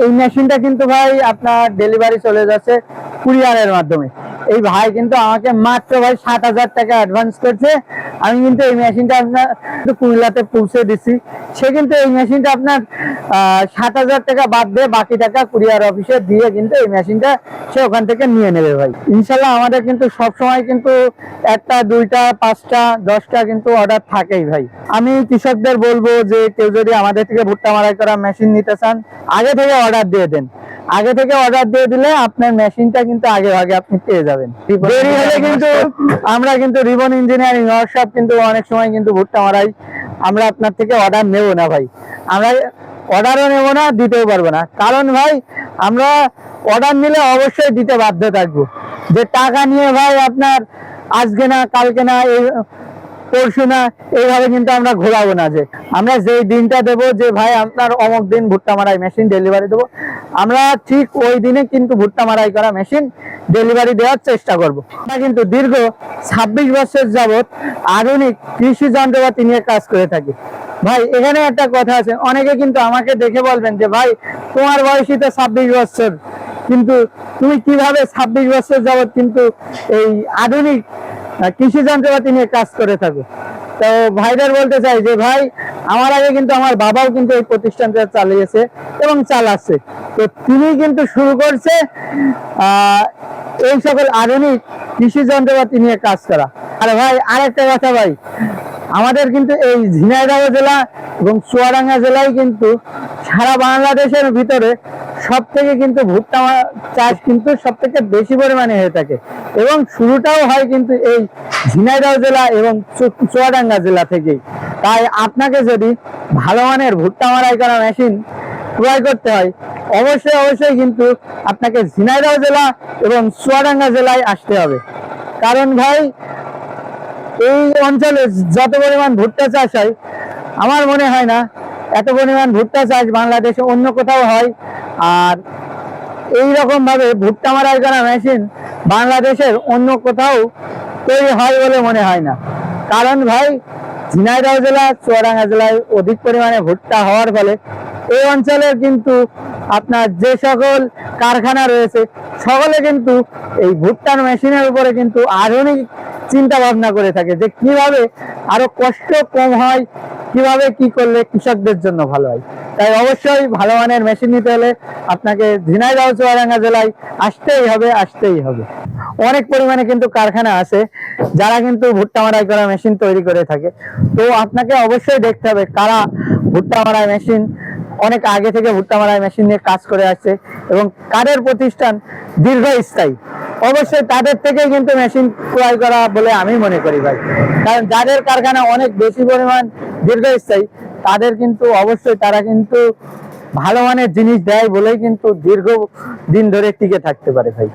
এই মেশিনটা কিন্তু ভাই আপনার ডেলিভারি চলে যাচ্ছে কুরিয়ারের মাধ্যমে। এই ভাই কিন্তু আমাকে মাত্র ভাই 7,000 টাকা অ্যাডভান্স করছে। আমি কিন্তু এই মেশিনটা আপনার কুমিল্লাতে পৌঁছে দিচ্ছি। সে কিন্তু এই মেশিনটা আপনার 7,000 টাকা বাদ দিয়ে বাকি টাকা কুরিয়ার অফিসে দিয়ে কিন্তু এই মেশিনটা সে ওখান থেকে নিয়ে নেবে ভাই। ইনশাল্লাহ আমাদের কিন্তু সবসময় কিন্তু একটা, দুইটা, পাঁচটা, 10টা কিন্তু অর্ডার থাকেই ভাই। আমি কৃষকদের বলবো যে কেউ যদি আমাদের থেকে ভুট্টা মারাই করা মেশিন নিতে চান, আগে থেকে অর্ডার দিয়ে দেন। আগে থেকে অর্ডার দিয়ে দিলে আপনার মেশিনটা কিন্তু আগে আগে আপনি পেয়ে যাবেন। দেরি হলে কিন্তু আমরা কিন্তু রিবন ইঞ্জিনিয়ারিং ওয়ার্কশপ কিন্তু অনেক সময় কিন্তু ভুট্টা মারাই আমরা আপনার থেকে অর্ডার নেব না ভাই। আমরা অর্ডারও নেব না, দিতেও পারবো না। কারণ ভাই আমরা অর্ডার নিলে অবশ্যই দিতে বাধ্য থাকবো। যে টাকা নিয়ে ভাই আপনার আজকে না কালকে না পরশু না এইভাবে কিন্তু আমরা ঘোরাবো না। যে আমরা যেই দিনটা দেবো যে ভাই আপনার অমুক দিন ভুট্টা মারাই মেশিন ডেলিভারি দেবো, আমরা ঠিক ওই দিনে কিন্তু ভুট্টা মারাই করা মেশিন ডেলিভারি দেওয়ার চেষ্টা করবো। আমরা কিন্তু দীর্ঘ 26 বছর যাবত আধুনিক কৃষি যন্ত্রপাতি নিয়ে কাজ করে থাকি ভাই। এখানে একটা কথা আছে, অনেকে কিন্তু আমাকে দেখে বলবেন যে ভাই তোমার বয়সই তো 26 বছর, কিন্তু তুমি কিভাবে 26 বছর যাবত কিন্তু এই আধুনিক কৃষি যন্ত্রপাতি নিয়ে কাজ করে থাকো? তো ভাইদের বলতে চাই যে ভাই আমার আগে কিন্তু আমার বাবাও কিন্তু এই প্রতিষ্ঠানটা চালিয়েছে এবং চালাচ্ছে। তো তিনি কিন্তু শুরু করছে এই সকল আধুনিক কৃষি যন্ত্রপাতি নিয়ে কাজ করা। আর ভাই আরেকটা কথা ভাই, আমাদের কিন্তু এই ঝিনাইদহ জেলা এবং চুয়াডাঙ্গা জেলায় কিন্তু সারা বাংলাদেশের ভিতরে সব থেকে কিন্তু ভুট্টা চাষ কিন্তু সব থেকে বেশি পরিমাণে হয়ে থাকে এবং শুরুটাও হয় কিন্তু এই ঝিনাইদহ জেলা এবং চুয়াডাঙ্গা জেলা থেকেই। তাই আপনাকে যদি ভালো মানের ভুট্টা মারাই করা মেশিন ক্রয় করতে হয়, অবশ্যই অবশ্যই কিন্তু আপনাকে ঝিনাইদহ জেলা এবং চুয়াডাঙ্গা জেলায় আসতে হবে। কারণ ভাই এই অঞ্চলে যত পরিমাণ ভুট্টা চাষ হয়, আমার মনে হয় না এত পরিমাণ ভুট্টা চাষ বাংলাদেশে অন্য কোথাও হয়। আর এই রকম ভাবে ভুট্টা মারাই করা মেশিন বাংলাদেশের অন্য কোথাও তৈরি হয় বলে মনে হয় না। কারণ ভাই ঝিনাইদহ জেলা চুয়াডাঙ্গা জেলায় অধিক পরিমাণে ভুট্টা হওয়ার ফলে এই অঞ্চলের কিন্তু আপনার যে সকল কারখানা রয়েছে সকলে কিন্তু এই ভুট্টার মেশিনের উপরে কিন্তু আধুনিক চিন্তা ভাবনা করে থাকে যে কিভাবে আরো কষ্ট কম হয়, কিভাবে কি করলে কৃষকদের জন্য ভালো হয়। তাই অবশ্যই ভালো মানের মেশিন নিতে হলে আপনাকে ঝিনাইদহ চুয়াডাঙ্গা জেলায় আসতেই হবে, আসতেই হবে। অনেক পরিমাণে কিন্তু কারখানা আছে যারা কিন্তু ভুট্টা মারাই করা মেশিন তৈরি করে থাকে। তো আপনাকে অবশ্যই দেখতে হবে কারা ভুট্টা মারাই মেশিন অনেক আগে থেকে ভুট্টা মারাই মেশিন নিয়ে কাজ করে আসছে এবং কাদের প্রতিষ্ঠান দীর্ঘস্থায়ী। অবশ্যই তাদের থেকেই কিন্তু মেশিন ক্রয় করা বলে আমি মনে করি ভাই। কারণ যাদের কারখানা অনেক বেশি পরিমাণ দীর্ঘস্থায়ী তাদের কিন্তু অবশ্যই তারা কিন্তু ভালো মানের জিনিস দেয় বলেই কিন্তু দীর্ঘ দিন ধরে টিকে থাকতে পারে ভাই।